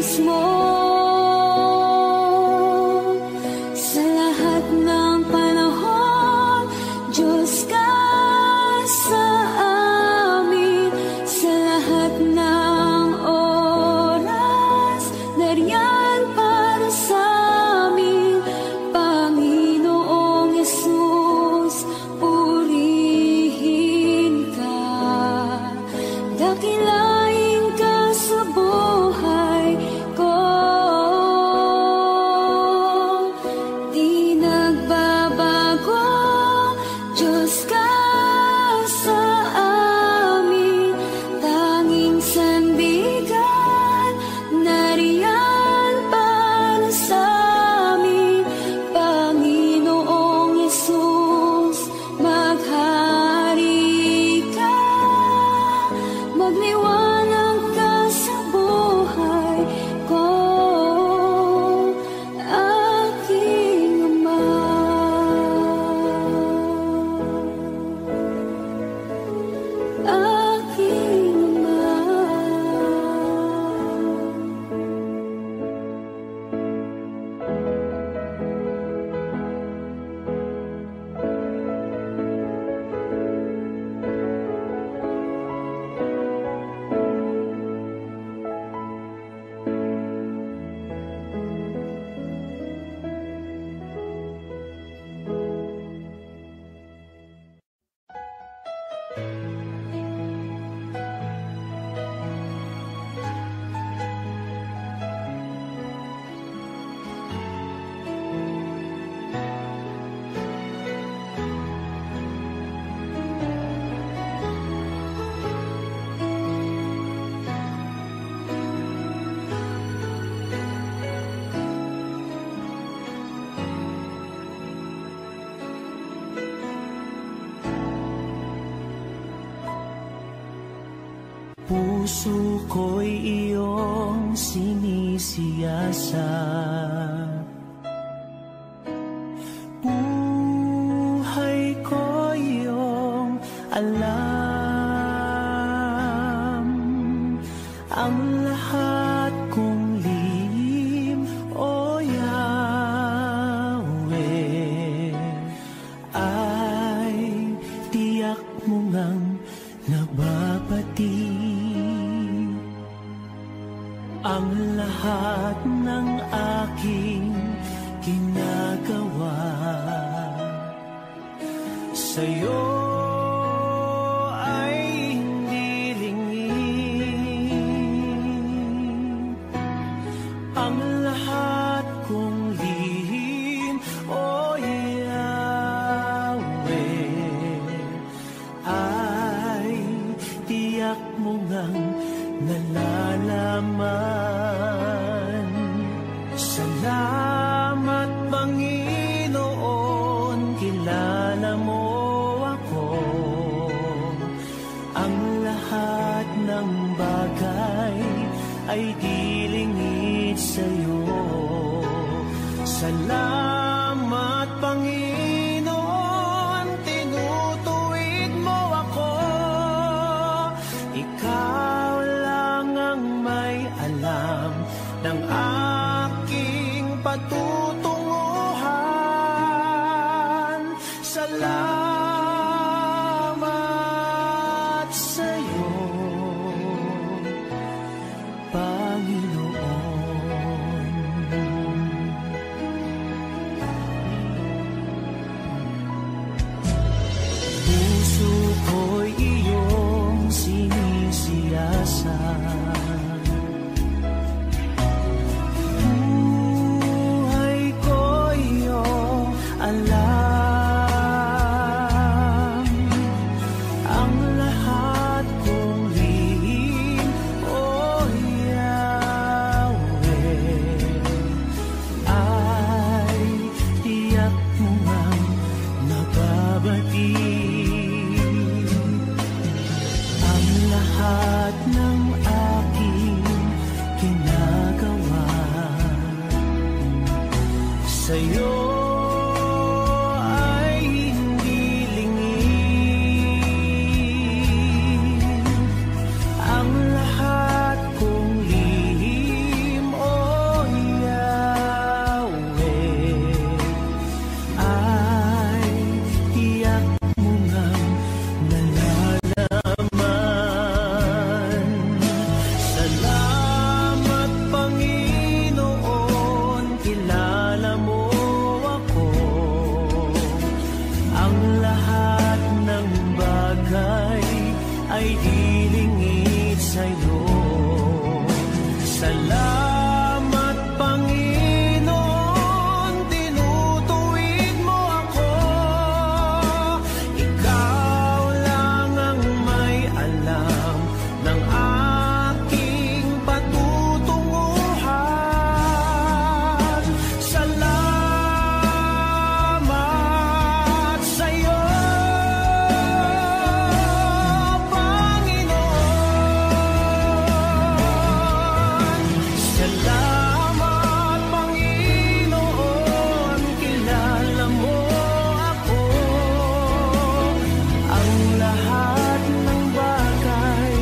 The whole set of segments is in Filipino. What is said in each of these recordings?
Nais mo Dakilain ka sa buhay ko. Di nagbabago, Diyos ka sa amin. Tanging sandigan, nariyan para sa amin. Panginoong Yesus, maghari ka. Magliwanag ka sa buhay ko, aking Ama. Aking Ama. Puso ko'y iyong sinisiyasat, buhay ko iyong alam. Ang lahat kong lihim, O Yahweh, ay tiyak mo ngang nababati. Ang lahat ng aking ginagawa sa'yo ay hindi lingid. Ang lahat kong lihim, O Yahweh, ay tiyak mo ngang nalalaman. Salamat, Panginoon, kilala mo ako. Ang lahat ng bagay ay dilingid sa'yo. Salamat, Panginoon, tinutuwid mo ako. Ikaw lang ang may alam ng aking patutunguhan. Salamat sa'yo, Panginoon. Puso ko'y iyong sinisiyasat, buhay ko iyong alam. Ang lahat kong lihim, O Yahweh, ay tiyak mo ngang nababati. Ang lahat ng aking ginagawa sa'yo ay hindi lingid. Ang lahat kong lihim, O Yahweh, ay tiyak mo ngang nalalaman. Salamat, Panginoon, kilala mo Salamat Panginoon, tinutuwid mo ako. Ikaw lang ang may alam ng aking patutunguhan. Salamat sa'yo, Salamat Panginoon, kilala mo ako. Ang lahat ng bagay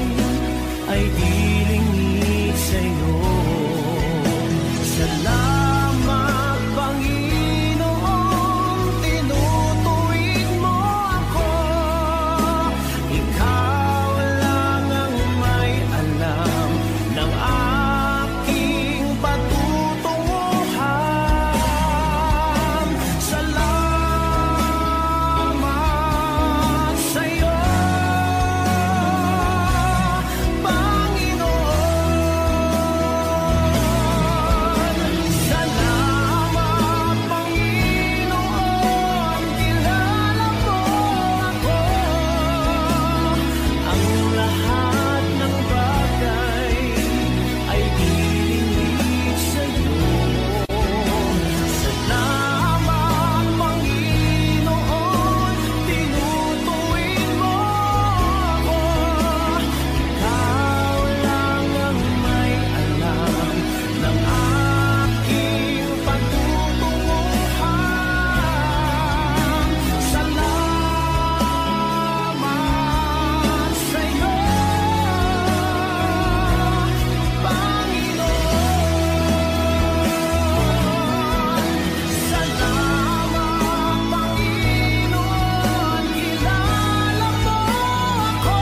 ay dilingid sa'yo. Salamat Panginoon, tinutuwid mo ako. Ikaw lang ang may alam ng aking patutunguhan. Salamat sa'yo, Panginoon. Salamat Panginoon, kilala mo ako. Ang lahat ng bagay ay dilingid sa'yo. Salamat Panginoon, tinutuwid mo ako. Ikaw lang ang may alam ng aking patutunguhan. Salamat sa'yo, Panginoon. Salamat Panginoon, kilala mo ako.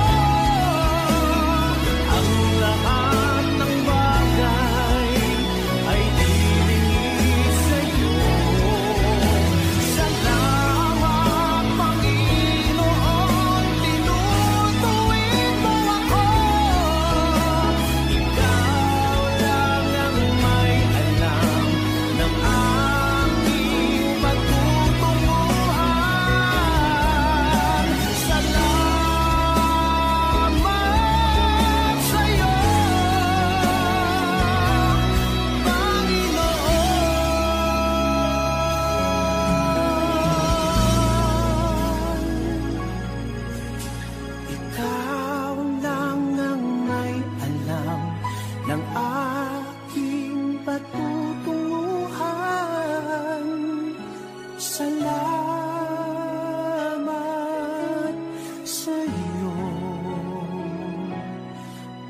Ang lahat ng bagay ay dilingid sa'yo. Salamat Panginoon, tinutuwid mo ako. Ikaw lang ang may alam ng aking patutunguhan. Salamat sa'yo, Panginoon. Ikaw lang ang may alam ng aking patutunguhan. Salamat sa'yo,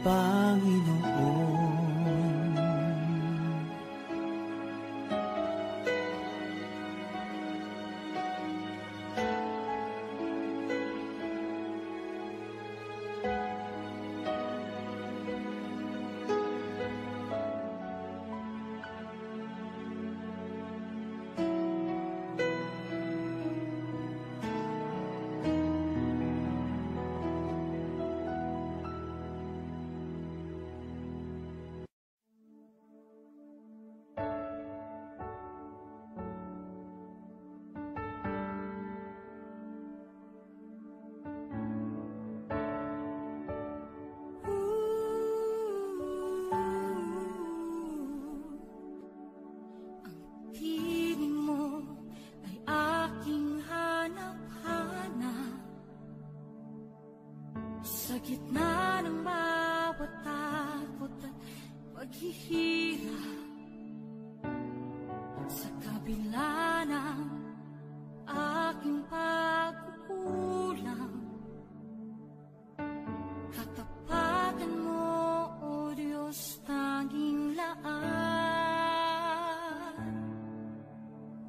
Panginoon. Sa gitna ng bawat takot at paghihirap, sa kabila ng aking pagkukulang, katapatan mo, O Diyos, tanging laan.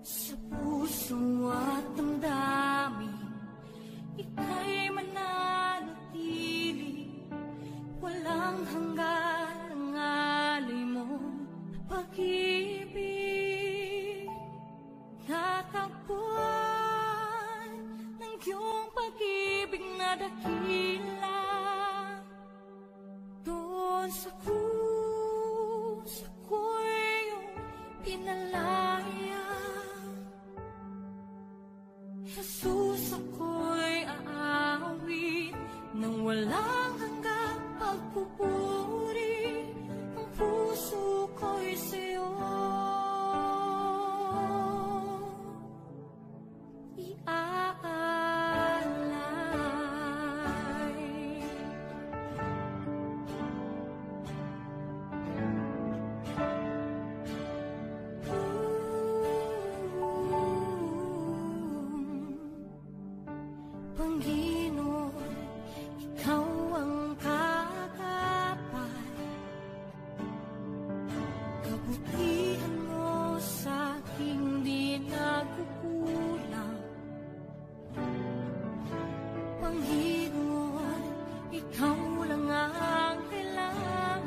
Sa puso at damdamin, ika'y mananatili, walang hanggan ang alay mo, pag-ibig. Natagpuan ng iyong pag-ibig na dakila, doon sa krus sa iyong pinalaya. Jesus, ako'y aawit nang walang hanggang pagpupuri. Ang puso ko'y sa'yo iaalay. Panginoon, ikaw ang kagapay. Kabutihan mo sa aking di nagkukulang. Panginoon, ikaw lang ang kailangan.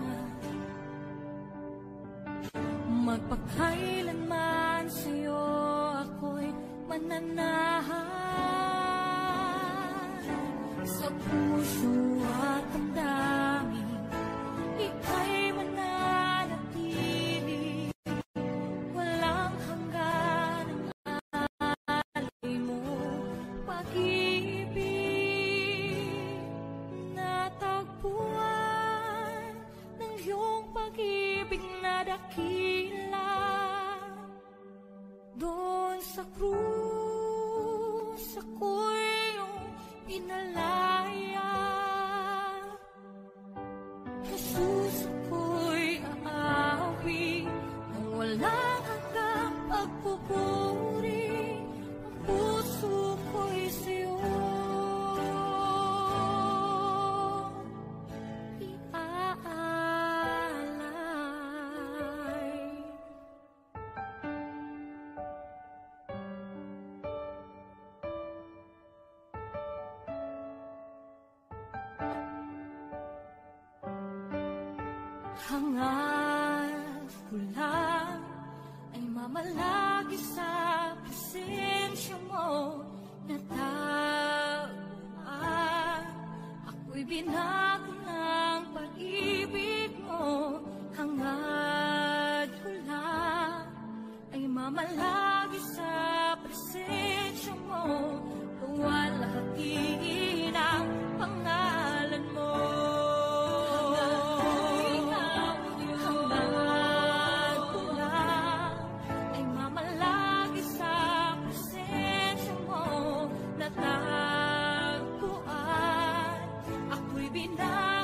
Magpakailanman sa'yo ako'y mananahan. Sa puso at damdamin, ika'y mananatili. Walang hanggan ang alay mo, pag-ibig. Natagpuan ng iyong pag-ibig na dakila. Doon sa krus, ako'y iyong pinalaya. Jesus, ako'y aawit nang walang hanggang pagpupuri. Ang puso ko'y sa'yo iaalay. Hangat ko lang ay mamalagi sa presensya mo. Natagpuan ako'y binago ng pag-ibig mo. Hangat ko lang ay mamalagi sa presensya mo. Luwalhati ng pangalan mo. Natagpuan, ako'y binag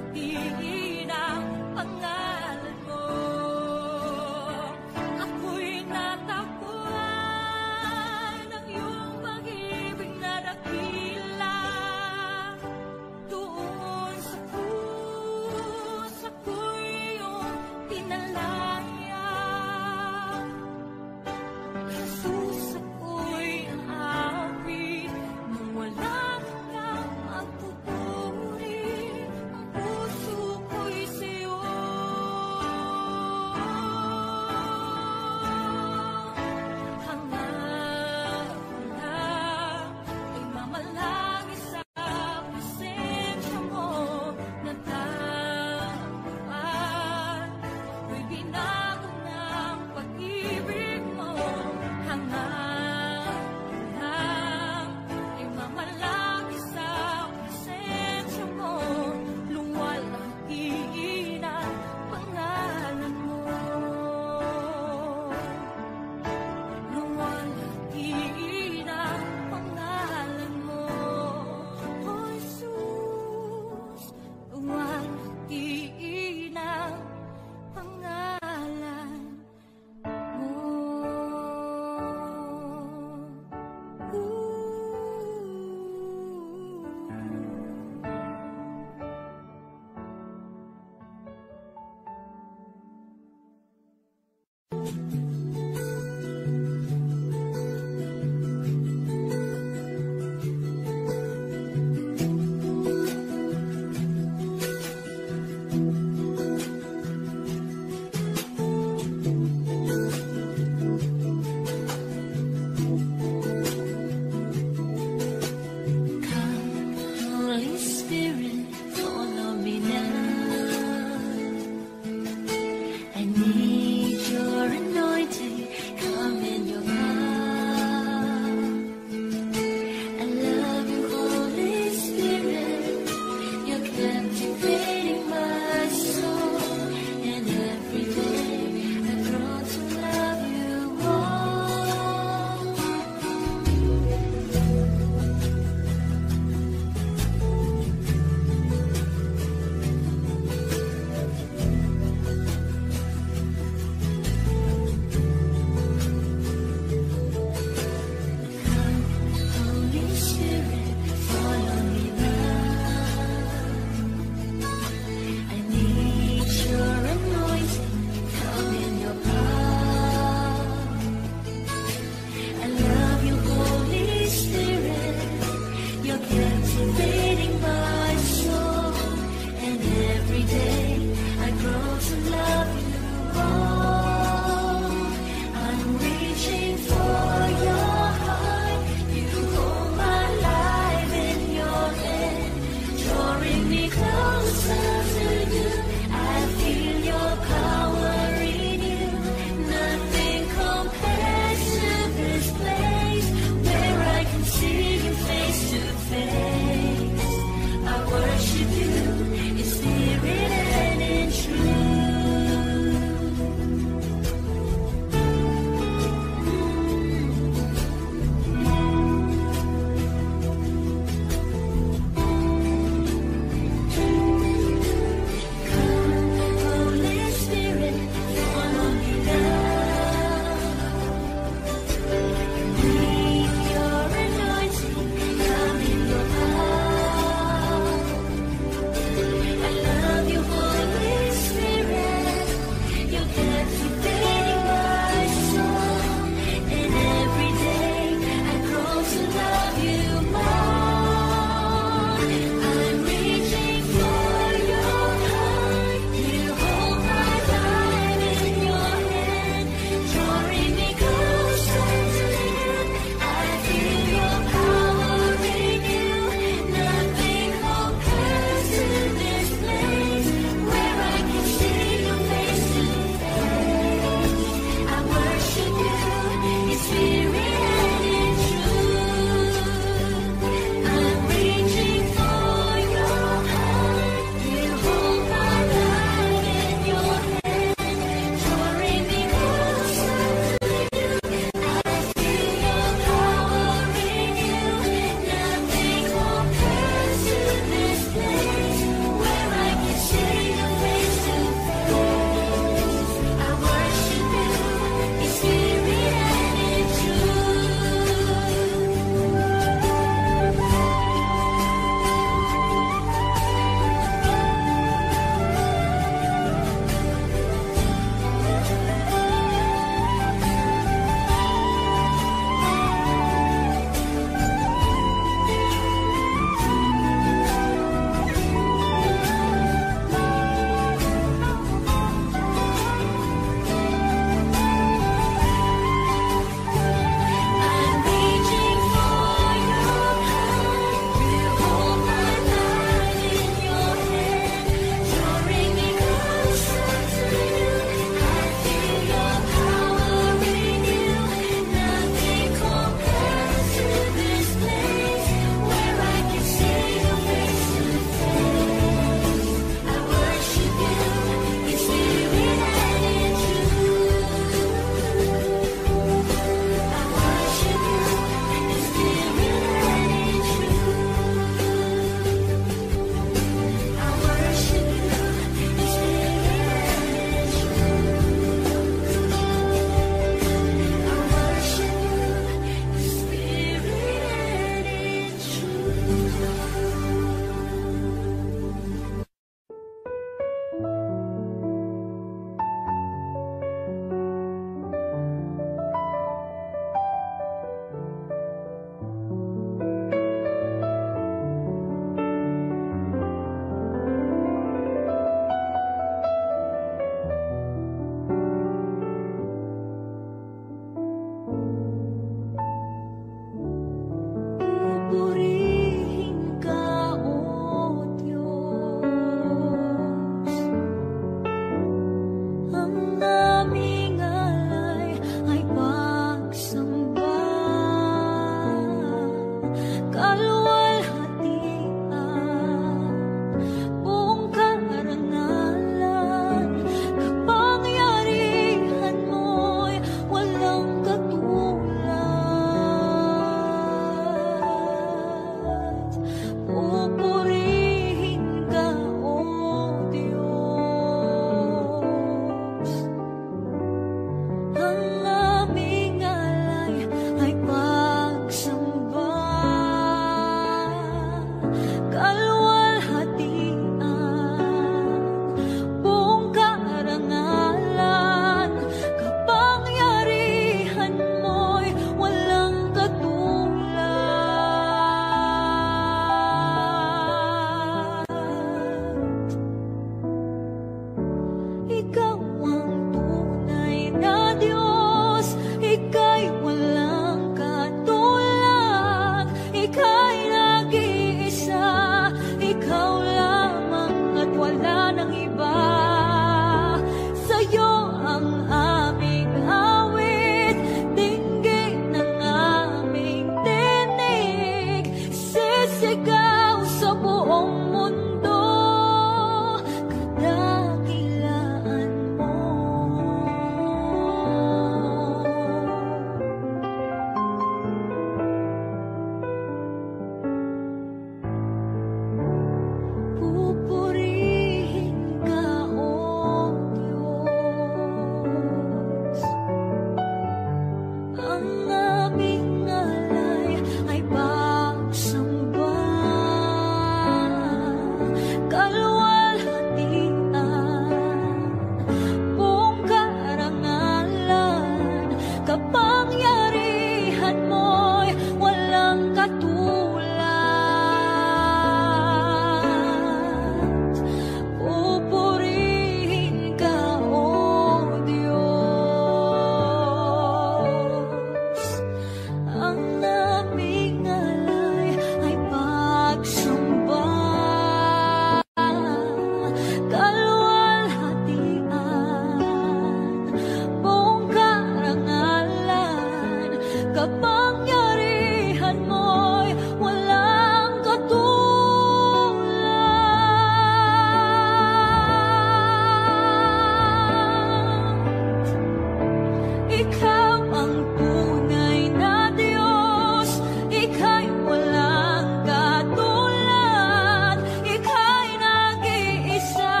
Ikaw ang tunay na Diyos, Ika'y walang katulad, Ika'y nag-iisa,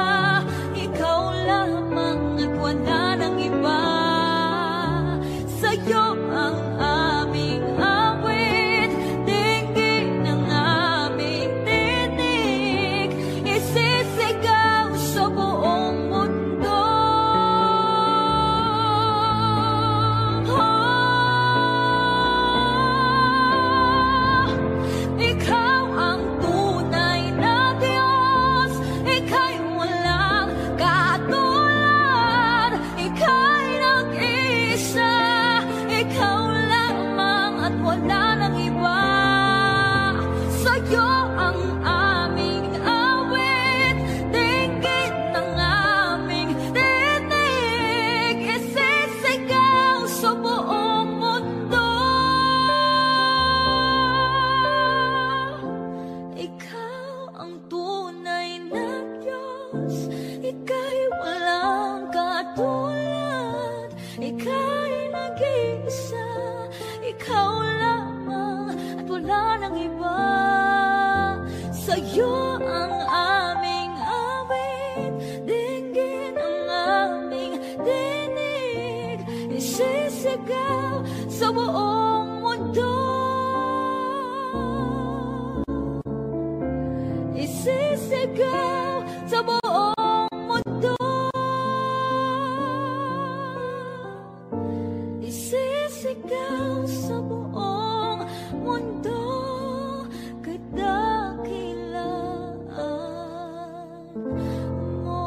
Ikaw lamang at wala nang iba. Sa'yo ang aming awit, dinggin ang aming tinig, isisigaw sa buong mundo. Ikaw ang tunay na Diyos, Ika'y walang katulad, Ika'y nag-iisa, Ikaw lamang at wala nang iba. Sa'yo ang aming awit, dinggin ang aming tinig, isisigaw sa buong mundo. Ikaw ang tunay na Diyos, Ika'y walang katulad, Ika'y nag-iisa, Ikaw lamang at wala nang iba. Sa'yo ang aming awit, dinggin ang aming tinig, isisigaw sa buong mundo. Isisigaw sa buong mundo. Isisigaw sa buong mundo. Kadakilaan mo.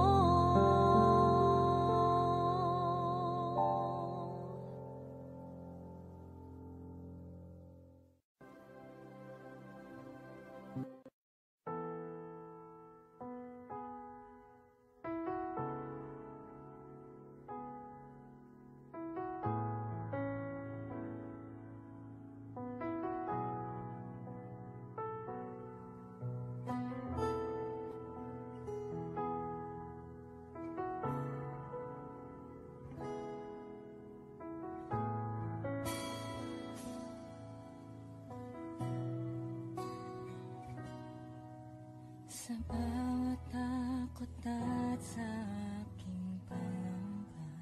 Sa bawat takot at sa aking pangamba,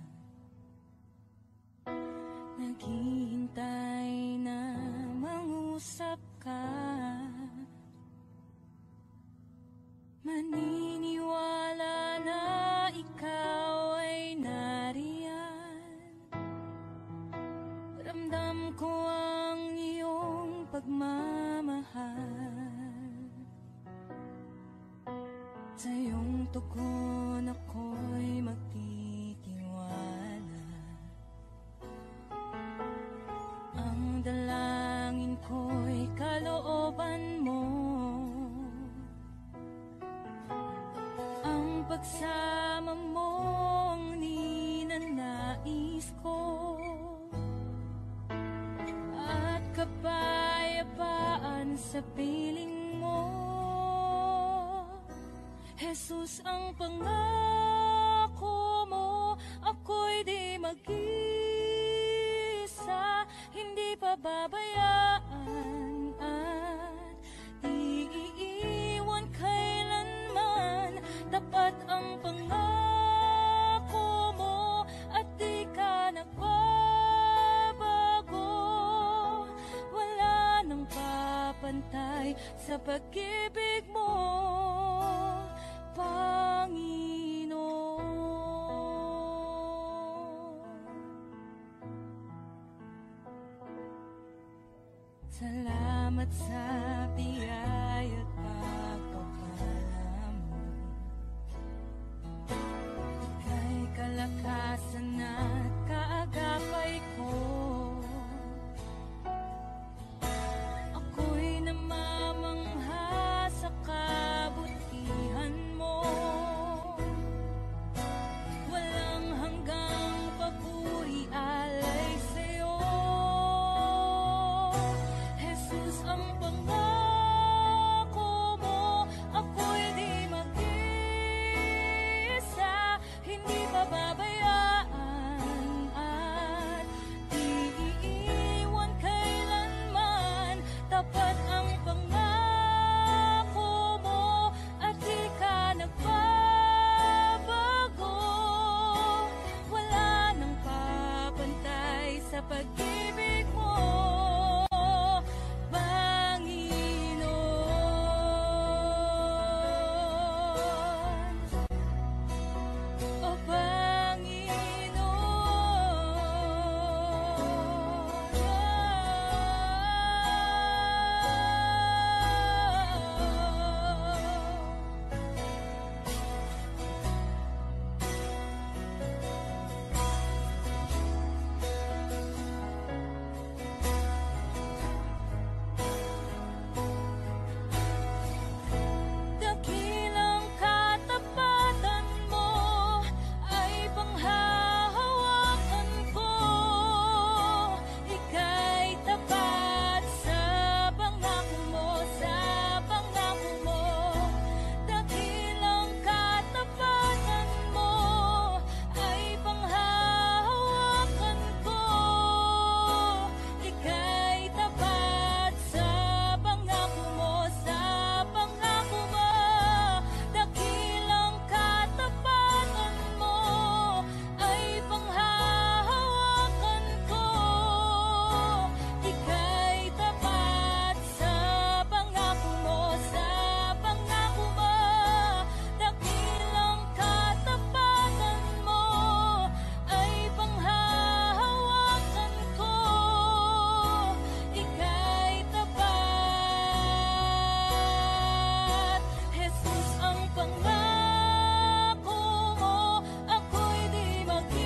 naghihintay na mangusap ka. Maniniwala na ikaw ay nariyan. Ramdam ko ang iyong pagmamahal. Sa iyong tugon ako'y magtitiwala. Ang dalangin ko'y kalooban mo. Ang pagsama mo ang ninanais ko. At kapayapaan sa piling mo. Jesus, ang pangako mo, ako'y di mag-isa, hindi pababayaan at di iiwan kailanman. Tapat ang pangako mo at di ka nagbabago. Wala nang papantay sa pag-ibig mo, Panginoon. Salamat sa biyaya at pagpapala mo. Ika'y kalakasan at kaagapay ko. Ako'y namamangha sa kabutihan mo. Walang hanggang papuri alay sa'yo. Jesus, ang pangako sa pag-ibig mo, Panginoon. O dakilang katapatan mo ay panghahawakan ko. Ika'y tapat sa pangako mo, sa pangako mo. Dakilang katapatan mo ay panghahawakan ko. Ika'y tapat sa pangako mo, sa pangako mo. Dakilang katapatan mo ay panghahawakan ko. Ika'y tapat sa pangako mo, sa pangako mo. Dakilang katapatan mo ay panghahawakan ko. Ika'y tapat. Jesus, ang pangako mo, ako'y di mag-isa,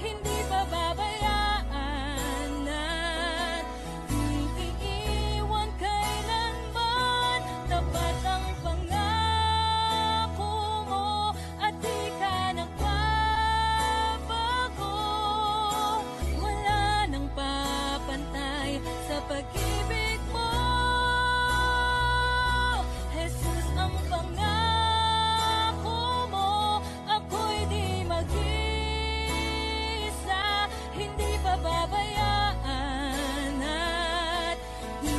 hindi pababayaan at di iiwan kailanman. Tapat ang pangako mo at di ka nagbabago. Wala nang papantay sa pag-ibig mo. Jesus, ang pangako mo, ako'y di mag-isa, hindi pababayaan at di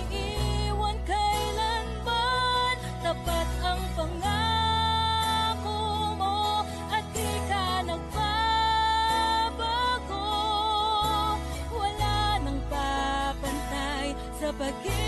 iiwan kailanman. Tapat ang pangako mo at di ka nagbabago. Wala nang papantay sa pag-ibig